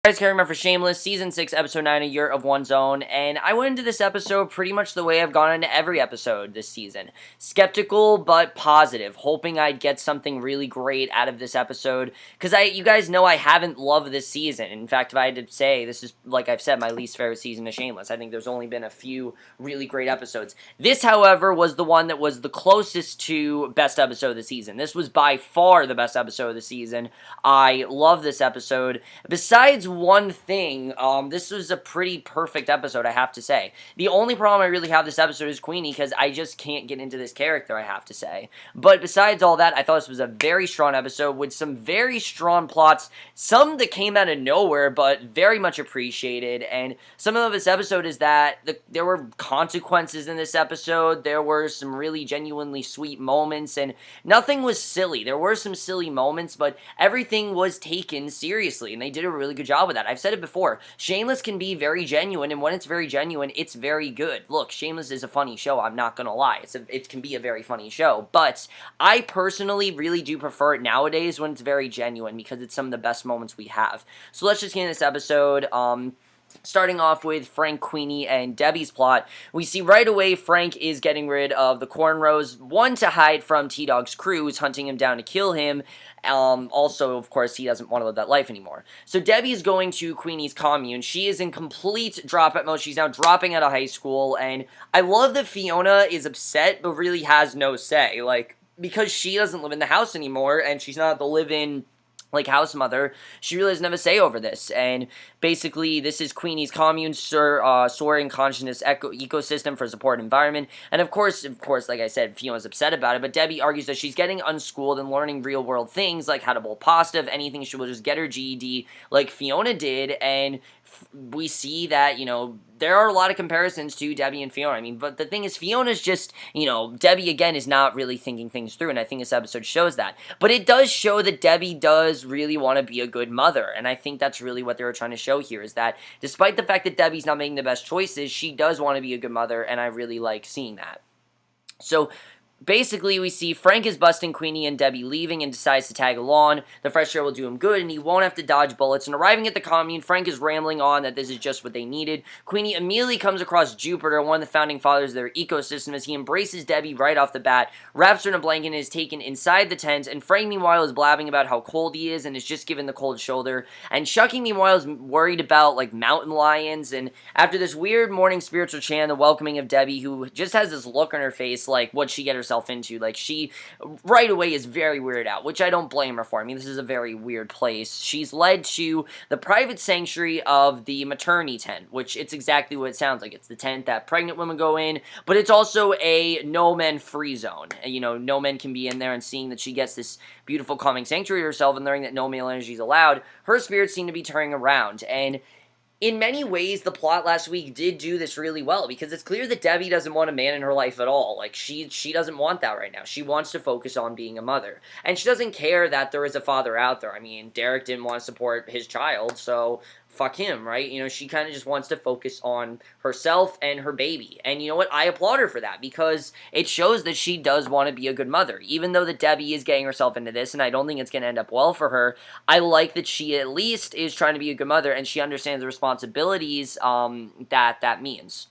Guys, cameraman for Shameless, Season 6, Episode 9, A Yurt of One's Own, and I went into this episode pretty much the way I've gone into every episode this season. Skeptical, but positive, hoping I'd get something really great out of this episode, because you guys know I haven't loved this season. In fact, if I had to say, this is, like I've said, my least favorite season of Shameless. I think there's only been a few really great episodes. This, however, was the one that was the closest to best episode of the season. This was by far the best episode of the season. I love this episode. Besides one thing, this was a pretty perfect episode, I have to say. The only problem I really have this episode is Queenie, because I just can't get into this character, I have to say. But besides all that, I thought this was a very strong episode with some very strong plots, some that came out of nowhere, but very much appreciated. And some of this episode is that there were consequences in this episode, there were some really genuinely sweet moments, and nothing was silly. There were some silly moments, but everything was taken seriously, and they did a really good job with that. I've said it before, Shameless can be very genuine, and when it's very genuine, it's very good. Look, Shameless is a funny show, I'm not gonna lie. It can be a very funny show, but I personally really do prefer it nowadays when it's very genuine, because it's some of the best moments we have. So let's just get into this episode. Starting off with Frank, Queenie, and Debbie's plot, we see right away Frank is getting rid of the cornrows, one to hide from T-Dog's crew who's hunting him down to kill him. Also, of course, he doesn't want to live that life anymore. So Debbie is going to Queenie's commune. She is in complete dropout mode. She's now dropping out of high school, and I love that Fiona is upset, but really has no say, like, because she doesn't live in the house anymore, and she's not the live-in house mother, she really doesn't have a say over this. And basically, this is Queenie's commune, soaring consciousness ecosystem for support environment. And of course, like I said, Fiona's upset about it, but Debbie argues that she's getting unschooled and learning real world things like how to boil pasta. If anything, she will just get her GED like Fiona did. And we see that, there are a lot of comparisons to Debbie and Fiona. I mean, but the thing is, Fiona's just, Debbie, again, is not really thinking things through, and I think this episode shows that. But it does show that Debbie does really want to be a good mother, and I think that's really what they were trying to show here, is that despite the fact that Debbie's not making the best choices, she does want to be a good mother, and I really like seeing that. So basically, we see Frank is busting Queenie and Debbie leaving and decides to tag along. The fresh air will do him good, and he won't have to dodge bullets. And arriving at the commune, Frank is rambling on that this is just what they needed. Queenie immediately comes across Jupiter, one of the founding fathers of their ecosystem, as he embraces Debbie right off the bat, wraps her in a blanket, and is taken inside the tent. And Frank, meanwhile, is blabbing about how cold he is and is just given the cold shoulder. And Chucky, meanwhile, is worried about, mountain lions. And after this weird morning spiritual chant, the welcoming of Debbie, who just has this look on her face like, what'd she get herself into? She right away is very weirded out, which I don't blame her for. I mean, this is a very weird place. She's led to the private sanctuary of the maternity tent, which it's exactly what it sounds like. It's the tent that pregnant women go in, but it's also a no men free zone. No men can be in there, and seeing that she gets this beautiful calming sanctuary herself and learning that no male energy is allowed, her spirits seem to be turning around. And in many ways, the plot last week did do this really well, because it's clear that Debbie doesn't want a man in her life at all. She doesn't want that right now. She wants to focus on being a mother. And she doesn't care that there is a father out there. I mean, Derek didn't want to support his child, so fuck him, right? She kind of just wants to focus on herself and her baby. And you know what? I applaud her for that, because it shows that she does want to be a good mother. Even though that Debbie is getting herself into this, and I don't think it's going to end up well for her, I like that she at least is trying to be a good mother, and she understands the responsibilities that means.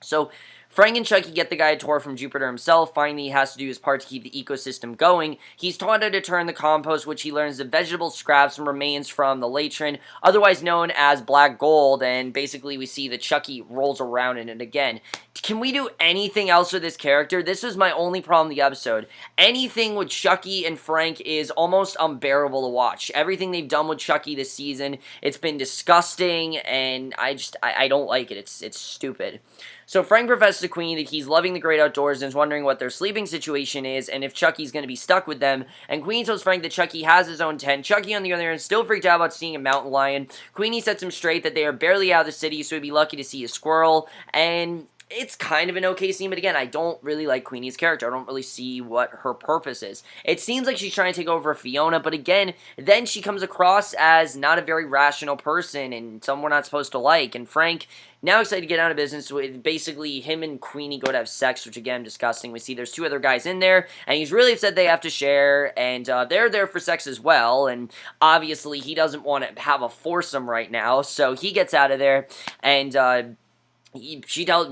So Frank and Chucky get the guy a tour from Jupiter himself. Finally, he has to do his part to keep the ecosystem going. He's taught how to turn the compost, which he learns the vegetable scraps and remains from the latrin, otherwise known as black gold, and basically we see that Chucky rolls around in it again. Can we do anything else with this character? This was my only problem with the episode. Anything with Chucky and Frank is almost unbearable to watch. Everything they've done with Chucky this season, it's been disgusting, and I don't like it. It's stupid. So Frank professes to Queenie that he's loving the great outdoors and is wondering what their sleeping situation is and if Chucky's going to be stuck with them. And Queenie tells Frank that Chucky has his own tent. Chucky, on the other hand, is still freaked out about seeing a mountain lion. Queenie sets him straight that they are barely out of the city, so he'd be lucky to see a squirrel. And it's kind of an okay scene, but again, I don't really like Queenie's character. I don't really see what her purpose is. It seems like she's trying to take over Fiona, but again, then she comes across as not a very rational person and someone we're not supposed to like. And Frank, now excited to get out of business with basically him and Queenie go to have sex, which again, disgusting. We see there's two other guys in there, and he's really upset they have to share, and they're there for sex as well, and obviously he doesn't want to have a foursome right now, so he gets out of there, and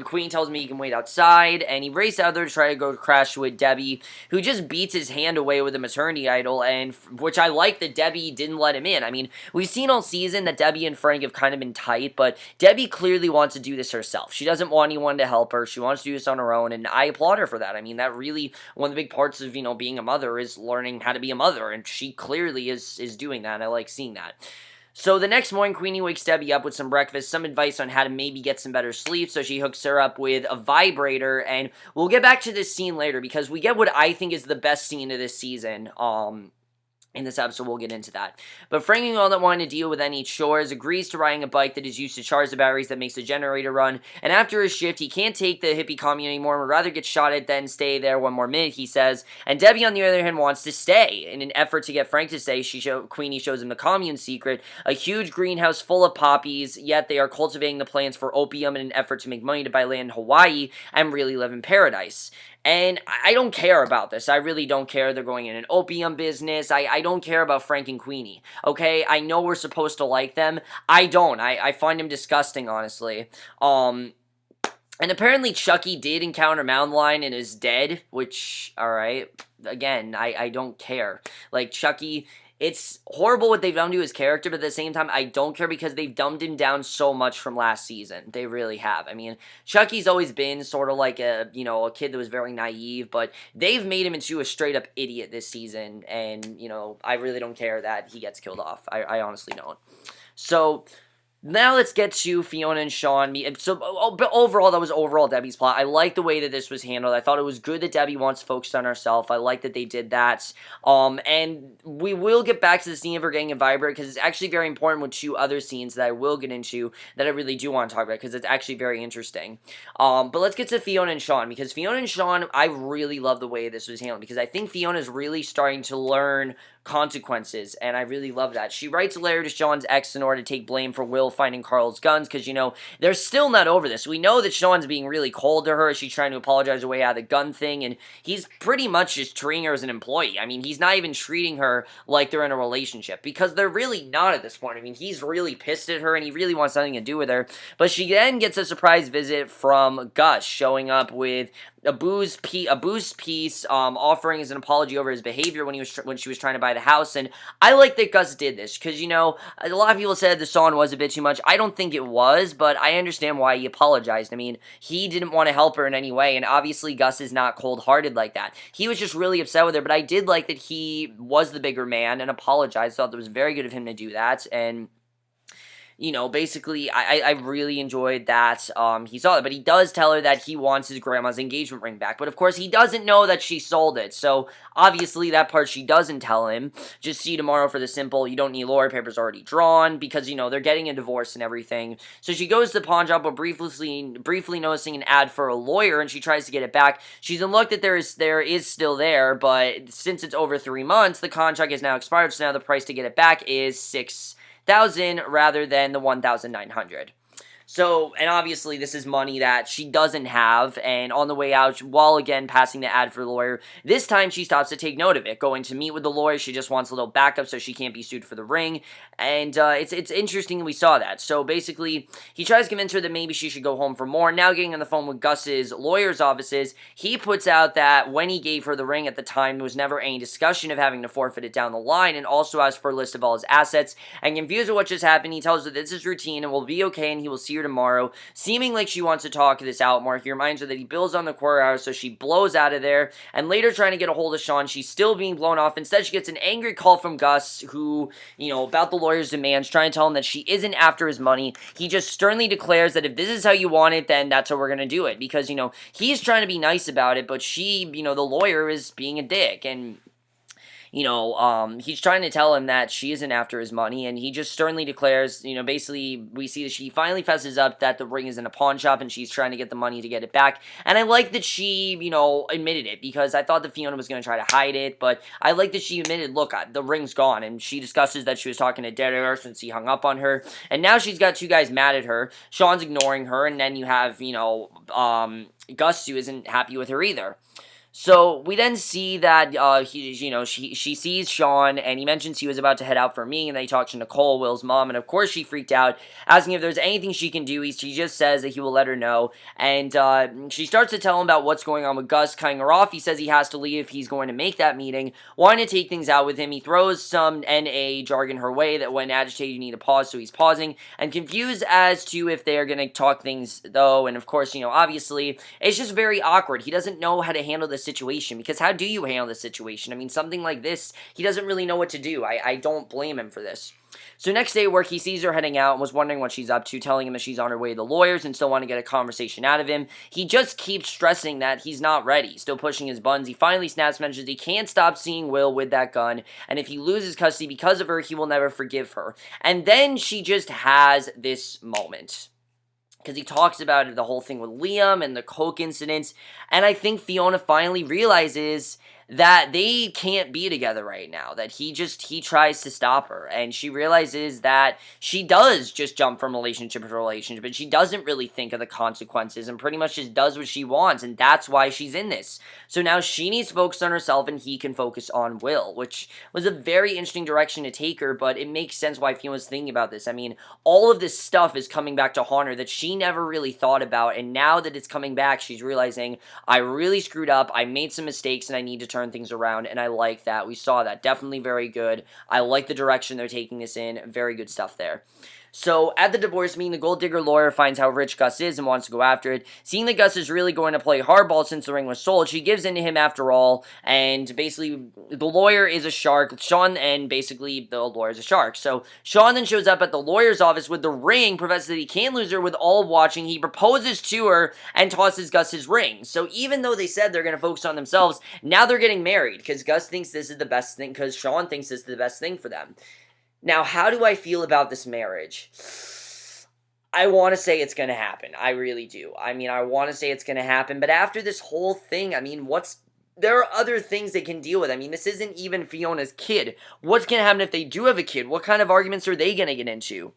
Queen tells me he can wait outside, and he races out there to try to go crash with Debbie, who just beats his hand away with a maternity idol, and which I like that Debbie didn't let him in. I mean, we've seen all season that Debbie and Frank have kind of been tight, but Debbie clearly wants to do this herself. She doesn't want anyone to help her. She wants to do this on her own, and I applaud her for that. I mean, that really, one of the big parts of, being a mother is learning how to be a mother, and she clearly is doing that, and I like seeing that. So the next morning, Queenie wakes Debbie up with some breakfast, some advice on how to maybe get some better sleep, so she hooks her up with a vibrator, and we'll get back to this scene later, because we get what I think is the best scene of this season, in this episode. We'll get into that. But Frank, all that wanting to deal with any chores, agrees to riding a bike that is used to charge the batteries that makes the generator run, and after his shift, he can't take the hippie commune anymore and would rather get shot at than stay there one more minute, he says, and Debbie, on the other hand, wants to stay. In an effort to get Frank to stay, Queenie shows him the commune secret, a huge greenhouse full of poppies, yet they are cultivating the plants for opium in an effort to make money to buy land in Hawaii and really live in paradise. And I don't care about this. I really don't care. They're going in an opium business. I don't care about Frank and Queenie. Okay? I know we're supposed to like them. I don't. I find them disgusting, honestly. And apparently Chucky did encounter Mountain Lion and is dead, which, alright. Again, I don't care. Like, Chucky, it's horrible what they've done to his character, but at the same time, I don't care because they've dumbed him down so much from last season. They really have. I mean, Chucky's always been sort of like a kid that was very naive, but they've made him into a straight-up idiot this season, and, I really don't care that he gets killed off. I honestly don't. So now let's get to Fiona and Sean. But overall, that was Debbie's plot. I like the way that this was handled. I thought it was good that Debbie wants to focus on herself. I like that they did that. And we will get back to the scene of her getting a vibrator because it's actually very important with two other scenes that I will get into that I really do want to talk about because it's actually very interesting. But let's get to Fiona and Sean, because Fiona and Sean, I really love the way this was handled because I think Fiona is really starting to learn consequences, and I really love that. She writes a letter to Sean's ex in order to take blame for Will finding Carl's guns, because, they're still not over this. We know that Sean's being really cold to her. She's trying to apologize her way out of the gun thing, and he's pretty much just treating her as an employee. I mean, he's not even treating her like they're in a relationship, because they're really not at this point. I mean, he's really pissed at her, and he really wants nothing to do with her, but she then gets a surprise visit from Gus, showing up with a booze piece, offering as an apology over his behavior when she was trying to buy the house. And I like that Gus did this because, a lot of people said the song was a bit too much. I don't think it was, but I understand why he apologized. I mean, he didn't want to help her in any way, and obviously Gus is not cold-hearted like that. He was just really upset with her, but I did like that he was the bigger man and apologized. Thought that was very good of him to do that, and basically, I really enjoyed that he saw that. But he does tell her that he wants his grandma's engagement ring back. But, of course, he doesn't know that she sold it. So, obviously, that part she doesn't tell him. Just see you tomorrow for the simple, you don't need lawyer papers already drawn. Because, they're getting a divorce and everything. So, she goes to the pawn shop, but briefly noticing an ad for a lawyer, and she tries to get it back. She's in luck that there is still there. But since it's over 3 months, the contract is now expired. So, now the price to get it back is $6,000 rather than the $1,900. So, and obviously this is money that she doesn't have, and on the way out, while again passing the ad for the lawyer, this time she stops to take note of it. Going to meet with the lawyer, she just wants a little backup so she can't be sued for the ring, and it's interesting we saw that. So basically, he tries to convince her that maybe she should go home for more. Now getting on the phone with Gus's lawyer's offices, he puts out that when he gave her the ring at the time, there was never any discussion of having to forfeit it down the line, and also asks for a list of all his assets, and confused with what just happened, he tells her this is routine and will be okay and he will see her tomorrow, seeming like she wants to talk this out more. He reminds her that he bills on the quarter hour, so she blows out of there, and later trying to get a hold of Sean, she's still being blown off. Instead, she gets an angry call from Gus, who, about the lawyer's demands, trying to tell him that she isn't after his money. He just sternly declares that if this is how you want it, then that's how we're gonna do it, because, he's trying to be nice about it, but she, the lawyer is being a dick, and he's trying to tell him that she isn't after his money, and he just sternly declares, basically, we see that she finally fesses up that the ring is in a pawn shop and she's trying to get the money to get it back. And I like that she, admitted it, because I thought that Fiona was going to try to hide it, but I like that she admitted, look, the ring's gone, and she discusses that she was talking to dead air since he hung up on her, and now she's got two guys mad at her. Sean's ignoring her, and then you have, Gus, who isn't happy with her either. So we then see that she sees Sean, and he mentions he was about to head out for me, and then he talks to Nicole, Will's mom, and of course she freaked out, asking if there's anything she can do. She just says that he will let her know, and she starts to tell him about what's going on with Gus, cutting her off. He says he has to leave. He's going to make that meeting, wanting to take things out with him. He throws some NA jargon her way that when agitated you need to pause, so he's pausing, and confused as to if they're going to talk things though, and of course, obviously, it's just very awkward. He doesn't know how to handle the situation, because how do you handle the situation? I mean, something like this, he doesn't really know what to do. I don't blame him for this. So next day at work, he sees her heading out and was wondering what she's up to, telling him that she's on her way to the lawyers and still want to get a conversation out of him. He just keeps stressing that he's not ready, still pushing his buttons. He finally snaps, mentions he can't stop seeing Will with that gun, and if he loses custody because of her, he will never forgive her. And then she just has this moment, because he talks about the whole thing with Liam and the coke incidents, and I think Fiona finally realizes that they can't be together right now, that he tries to stop her, and she realizes that she does just jump from relationship to relationship, but she doesn't really think of the consequences, and pretty much just does what she wants, and that's why she's in this. So now she needs to focus on herself, and he can focus on Will, which was a very interesting direction to take her, but it makes sense why Fiona's thinking about this. I mean, all of this stuff is coming back to haunt her that she never really thought about, and now that it's coming back, she's realizing, I really screwed up, I made some mistakes, and I need to turn things around, and I like that. We saw that. Definitely very good. I like the direction they're taking this in. Very good stuff there. So, at the divorce meeting, the gold digger lawyer finds how rich Gus is and wants to go after it. Seeing that Gus is really going to play hardball since the ring was sold, she gives in to him after all, and basically, the lawyer is a shark. Sean, and basically, the lawyer is a shark. So, Sean then shows up at the lawyer's office with the ring, professes that he can't lose her with all watching. He proposes to her and tosses Gus his ring. So, even though they said they're going to focus on themselves, now they're getting married, because Gus thinks this is the best thing, because Sean thinks this is the best thing for them. Now, how do I feel about this marriage? I want to say it's going to happen. I really do. I mean, I want to say it's going to happen, but after this whole thing, I mean, there are other things they can deal with. I mean, this isn't even Fiona's kid. What's going to happen if they do have a kid? What kind of arguments are they going to get into?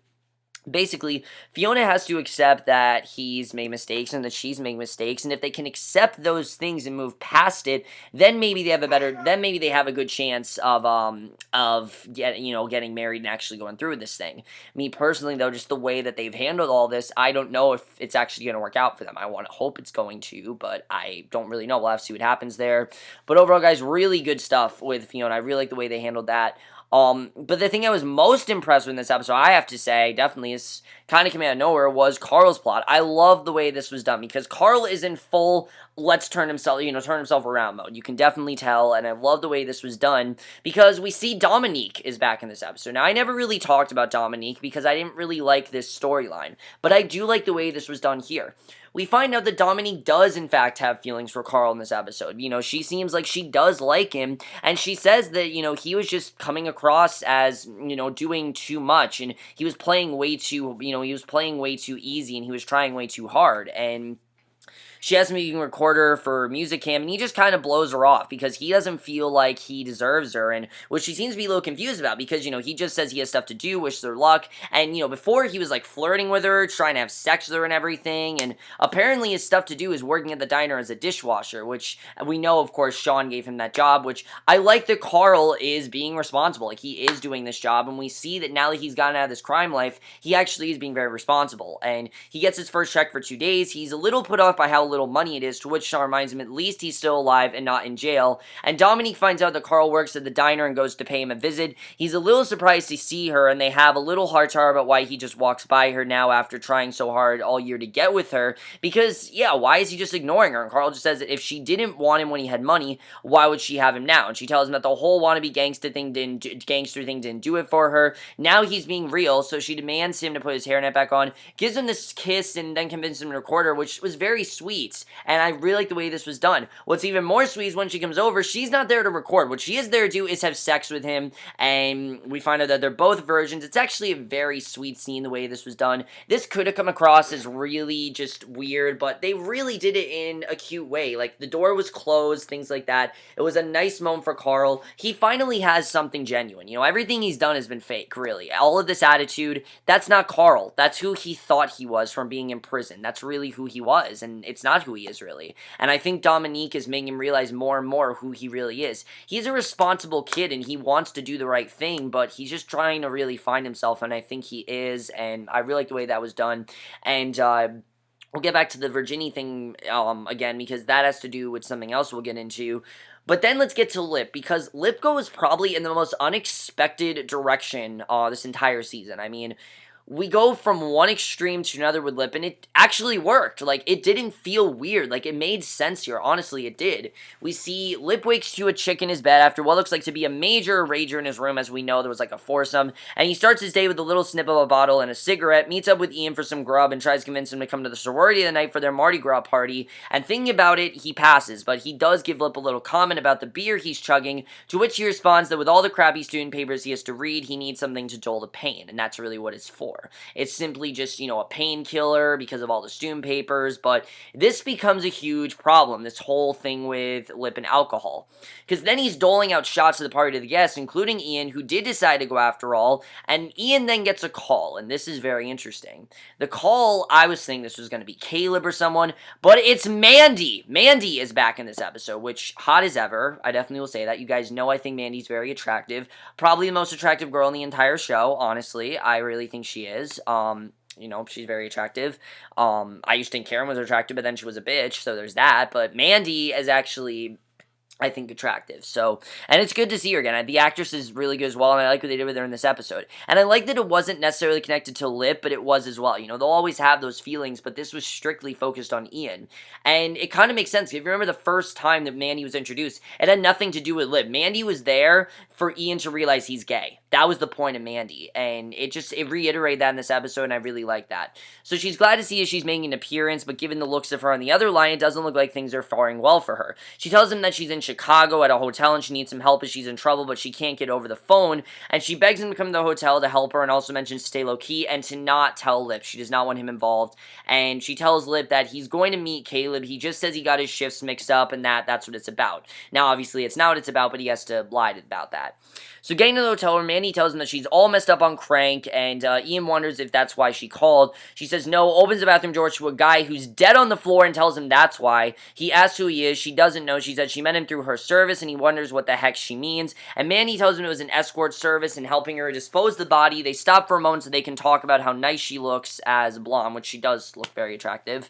Basically, Fiona has to accept that he's made mistakes and that she's made mistakes, and if they can accept those things and move past it, then maybe they have a good chance of getting married and actually going through with this thing. Me personally, though, just the way that they've handled all this, I don't know if it's actually going to work out for them. I want to hope it's going to, but I don't really know. We'll have to see what happens there. But overall, guys, really good stuff with Fiona. I really like the way they handled that. But the thing I was most impressed with in this episode, I have to say, definitely is kind of came out of nowhere, was Carl's plot. I love the way this was done, because Carl is in full let's turn himself around mode. You can definitely tell, and I love the way this was done, because we see Dominique is back in this episode. Now, I never really talked about Dominique, because I didn't really like this storyline, but I do like the way this was done here. We find out that Dominique does, in fact, have feelings for Carl in this episode. She seems like she does like him, and she says that, he was just coming across as, doing too much, and he was playing way too easy, and he was trying way too hard, and she asks him if he can record her for music cam, and he just kind of blows her off because he doesn't feel like he deserves her, and which she seems to be a little confused about because, he just says he has stuff to do, wishes her luck, and, before he was, like, flirting with her, trying to have sex with her and everything, and apparently his stuff to do is working at the diner as a dishwasher, which we know, of course, Sean gave him that job, which I like that Carl is being responsible, like, he is doing this job, and we see that now that he's gotten out of this crime life, he actually is being very responsible, and he gets his first check for 2 days. He's a little put off by how little money it is, to which Sean reminds him at least he's still alive and not in jail, and Dominique finds out that Carl works at the diner and goes to pay him a visit. He's a little surprised to see her, and they have a little heart-to-heart about why he just walks by her now after trying so hard all year to get with her, because, yeah, why is he just ignoring her? And Carl just says that if she didn't want him when he had money, why would she have him now? And she tells him that the whole wannabe gangster thing didn't do it for her. Now he's being real, so she demands him to put his hairnet back on, gives him this kiss, and then convinces him to record her, which was very sweet. sweet. And I really like the way this was done. What's even more sweet is when she comes over, she's not there to record. What she is there to do is have sex with him, and we find out that they're both virgins. It's actually a very sweet scene the way this was done. This could have come across as really just weird, but they really did it in a cute way. Like, the door was closed, things like that. It was a nice moment for Carl. He finally has something genuine. You know, everything he's done has been fake, really. All of this attitude, that's not Carl. That's who he thought he was from being in prison. That's really who he was, and it's not who he is, really. And I think Dominique is making him realize more and more who he really is. He's a responsible kid, and he wants to do the right thing, but he's just trying to really find himself, and I think he is, and I really like the way that was done. And, we'll get back to the Virginie thing, again, because that has to do with something else we'll get into. But then let's get to Lip, because Lip goes probably in the most unexpected direction this entire season. I mean, we go from one extreme to another with Lip, and it actually worked. Like, it didn't feel weird. Like, it made sense here. Honestly, it did. We see Lip wakes to a chick in his bed after what looks like to be a major rager in his room. As we know, there was like a foursome, and he starts his day with a little snip of a bottle and a cigarette, meets up with Ian for some grub, and tries to convince him to come to the sorority of the night for their Mardi Gras party. And thinking about it, he passes, but he does give Lip a little comment about the beer he's chugging, to which he responds that with all the crappy student papers he has to read, he needs something to dull the pain, and that's really what it's for. It's simply just, you know, a painkiller because of all the student papers, but this becomes a huge problem, this whole thing with Lip and alcohol. Because then he's doling out shots to the party to the guests, including Ian, who did decide to go after all, and Ian then gets a call, and this is very interesting. The call, I was thinking this was going to be Caleb or someone, but it's Mandy! Mandy is back in this episode, which, hot as ever, I definitely will say that. You guys know I think Mandy's very attractive. Probably the most attractive girl in the entire show, honestly. I really think she is. You know, she's very attractive. I used to think Karen was attractive, but then she was a bitch, so there's that. But Mandy is actually, I think, attractive. So, and it's good to see her again. The actress is really good as well, and I like what they did with her in this episode. And I like that it wasn't necessarily connected to Lip, but it was as well. You know, they'll always have those feelings, but this was strictly focused on Ian. And it kind of makes sense. If you remember the first time that Mandy was introduced, it had nothing to do with Lip. Mandy was there for Ian to realize he's gay. That was the point of Mandy, and it reiterated that in this episode, and I really like that. So she's glad to see as she's making an appearance, but given the looks of her on the other line, it doesn't look like things are faring well for her. She tells him that she's in Chicago at a hotel, and she needs some help as she's in trouble, but she can't get over the phone, and she begs him to come to the hotel to help her, and also mentions to stay low-key, and to not tell Lip. She does not want him involved, and she tells Lip that he's going to meet Caleb. He just says he got his shifts mixed up, and that's what it's about. Now, obviously, it's not what it's about, but he has to lie about that. So getting to the hotel room, Mandy tells him that she's all messed up on crank, and Ian wonders if that's why she called. She says no, opens the bathroom door to a guy who's dead on the floor and tells him that's why. He asks who he is. She doesn't know. She said she met him through her service, and he wonders what the heck she means. And Mandy tells him it was an escort service and helping her dispose the body. They stop for a moment so they can talk about how nice she looks as blonde, which she does look very attractive.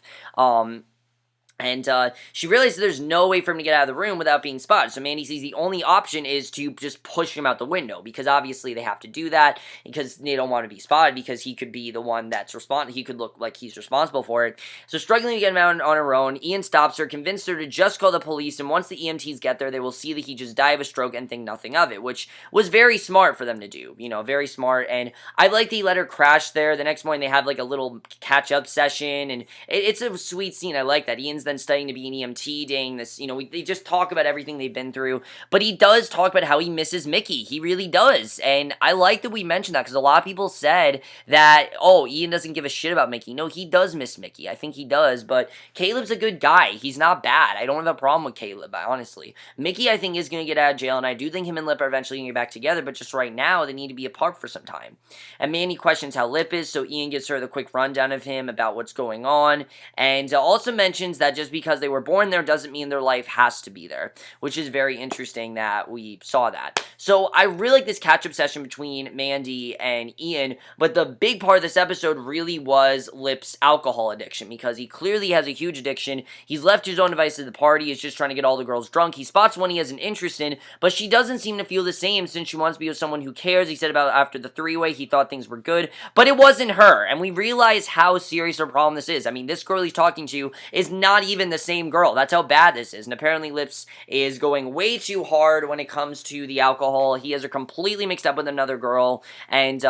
And she realizes there's no way for him to get out of the room without being spotted. So Mandy sees the only option is to just push him out the window, because obviously they have to do that because they don't want to be spotted, because he could be the one that's responsible. He could look like he's responsible for it. So struggling to get him out on her own, Ian stops her, convinced her to just call the police, and once the EMTs get there, they will see that he just died of a stroke and think nothing of it, which was very smart for them to do. You know, very smart. And I like that he let her crash there. The next morning they have like a little catch-up session, and it's a sweet scene. I like that. Ian's then studying to be an EMT, dang this, you know, they just talk about everything they've been through, but he does talk about how he misses Mickey. He really does, and I like that we mentioned that, because a lot of people said that, oh, Ian doesn't give a shit about Mickey. No, he does miss Mickey. I think he does, but Caleb's a good guy. He's not bad. I don't have a problem with Caleb, honestly. Mickey, I think, is going to get out of jail, and I do think him and Lip are eventually going to get back together, but just right now, they need to be apart for some time. And Mandy questions how Lip is, so Ian gives her the quick rundown of him about what's going on, and also mentions that just because they were born there doesn't mean their life has to be there, which is very interesting that we saw that. So I really like this catch-up session between Mandy and Ian, but the big part of this episode really was Lip's alcohol addiction, because he clearly has a huge addiction. He's left to his own devices at the party. He's just trying to get all the girls drunk. He spots one he has an interest in, but she doesn't seem to feel the same, since she wants to be with someone who cares. He said about after the three-way, he thought things were good, but it wasn't her, and we realize how serious a problem this is. I mean, this girl he's talking to is not even the same girl. That's how bad this is. And apparently Lips is going way too hard when it comes to the alcohol. He has her completely mixed up with another girl, and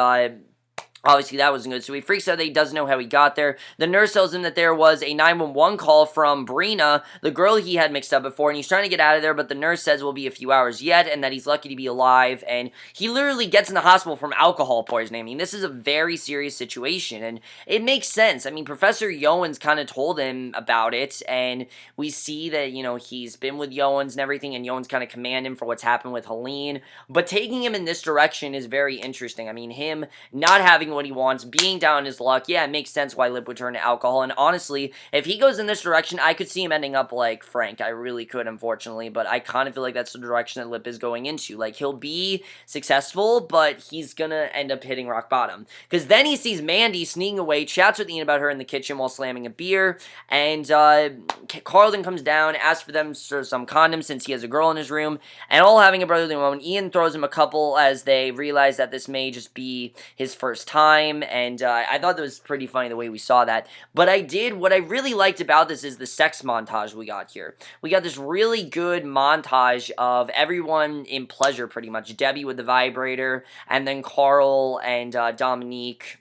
Obviously, that wasn't good. So he freaks out that he doesn't know how he got there. The nurse tells him that there was a 911 call from Brina, the girl he had mixed up before, and he's trying to get out of there, but the nurse says it will be a few hours yet, and that he's lucky to be alive, and he literally gets in the hospital from alcohol poisoning. I mean, this is a very serious situation, and it makes sense. I mean, Professor Yoens kind of told him about it, and we see that, he's been with Yoens and everything, and Yoens kind of command him for what's happened with Helene, but taking him in this direction is very interesting. I mean, him not having what he wants, being down in his luck, yeah, it makes sense why Lip would turn to alcohol, and honestly, if he goes in this direction, I could see him ending up like Frank. I really could, unfortunately, but I kind of feel like that's the direction that Lip is going into. Like, he'll be successful, but he's gonna end up hitting rock bottom, because then he sees Mandy sneaking away, chats with Ian about her in the kitchen while slamming a beer, and Carlton comes down, asks for them for some condoms since he has a girl in his room, and all having a brotherly moment. Ian throws him a couple as they realize that this may just be his first time, and I thought that was pretty funny the way we saw that. But what I really liked about this is the sex montage we got here. We got this really good montage of everyone in pleasure, pretty much. Debbie with the vibrator, and then Carl and Dominique.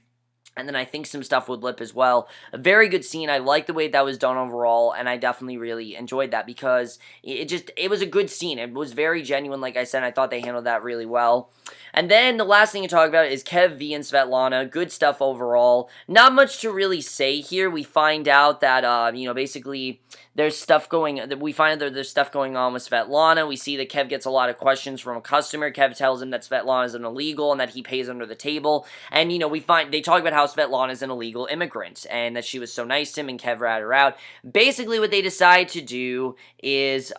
And then I think some stuff with Lip as well. A very good scene. I like the way that was done overall, and I definitely really enjoyed that because it was a good scene. It was very genuine, like I said. I thought they handled that really well. And then the last thing to talk about is Kev V and Svetlana. Good stuff overall. Not much to really say here. We find out that, basically there's stuff going on with Svetlana. We see that Kev gets a lot of questions from a customer. Kev tells him that Svetlana is an illegal and that he pays under the table. And, they talk about how Svetlana is an illegal immigrant and that she was so nice to him, and Kev ratted her out. Basically what they decide to do is,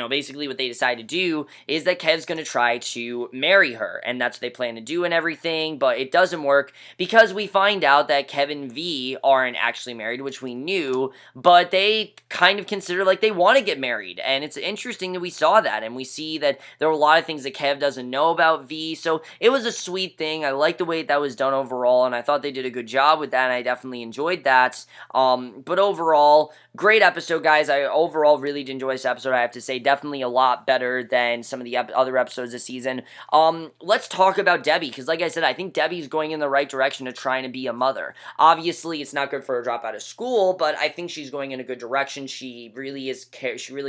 basically what they decide to do is that Kev's going to try to marry her, and that's what they plan to do and everything, but it doesn't work because we find out that Kev and V aren't actually married, which we knew, but they kind of consider like they want to get married, and it's interesting that we saw that, and we see that there were a lot of things that Kev doesn't know about V, so it was a sweet thing. I like the way that was done overall, and I thought they did a good job with that, and I definitely enjoyed that, but overall, great episode, guys. I overall really did enjoy this episode, I have to say. Definitely a lot better than some of the other episodes this season. Let's talk about Debbie, because like I said, I think Debbie's going in the right direction to trying to be a mother. Obviously, it's not good for her to drop out of school, but I think she's going in a good direction. She really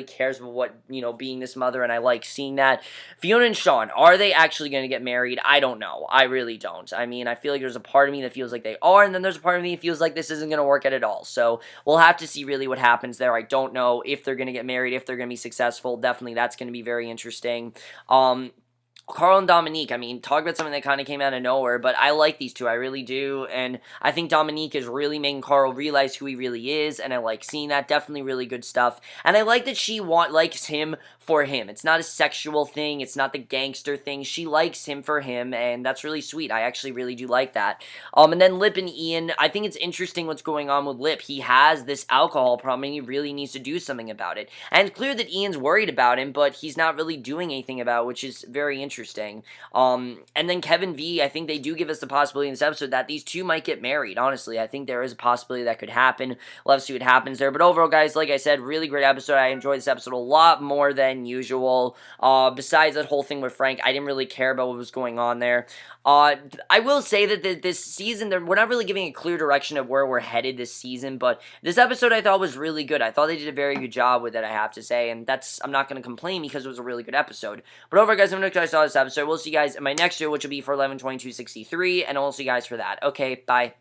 cares about what, being this mother, and I like seeing that. Fiona and Sean, are they actually going to get married? I don't know. I really don't. I mean, I feel like there's a part of me that feels like they are, and then there's a part of me that feels like this isn't going to work out at all. So, we'll have to see really what happens there. I don't know if they're going to get married, if they're going to be successful. Definitely that's going to be very interesting. Carl and Dominique, I mean, talk about something that kind of came out of nowhere, but I like these two, I really do, and I think Dominique is really making Carl realize who he really is, and I like seeing that. Definitely really good stuff, and I like that she likes him for him. It's not a sexual thing, it's not the gangster thing, she likes him for him, and that's really sweet. I actually really do like that. And then Lip and Ian, I think it's interesting what's going on with Lip. He has this alcohol problem, and he really needs to do something about it, and it's clear that Ian's worried about him, but he's not really doing anything about it, which is very interesting. And then Kevin V, I think they do give us the possibility in this episode that these two might get married. Honestly, I think there is a possibility that could happen. We'll have to see what happens there. But overall, guys, like I said, really great episode. I enjoyed this episode a lot more than usual. Besides that whole thing with Frank, I didn't really care about what was going on there. I will say that this season, we're not really giving a clear direction of where we're headed this season, but this episode I thought was really good. I thought they did a very good job with it, I have to say, and I'm not going to complain because it was a really good episode. But overall, guys, I'm going to saw this episode. We'll see you guys in my next video, which will be for 11/22/63, and I'll see you guys for that. Okay, bye.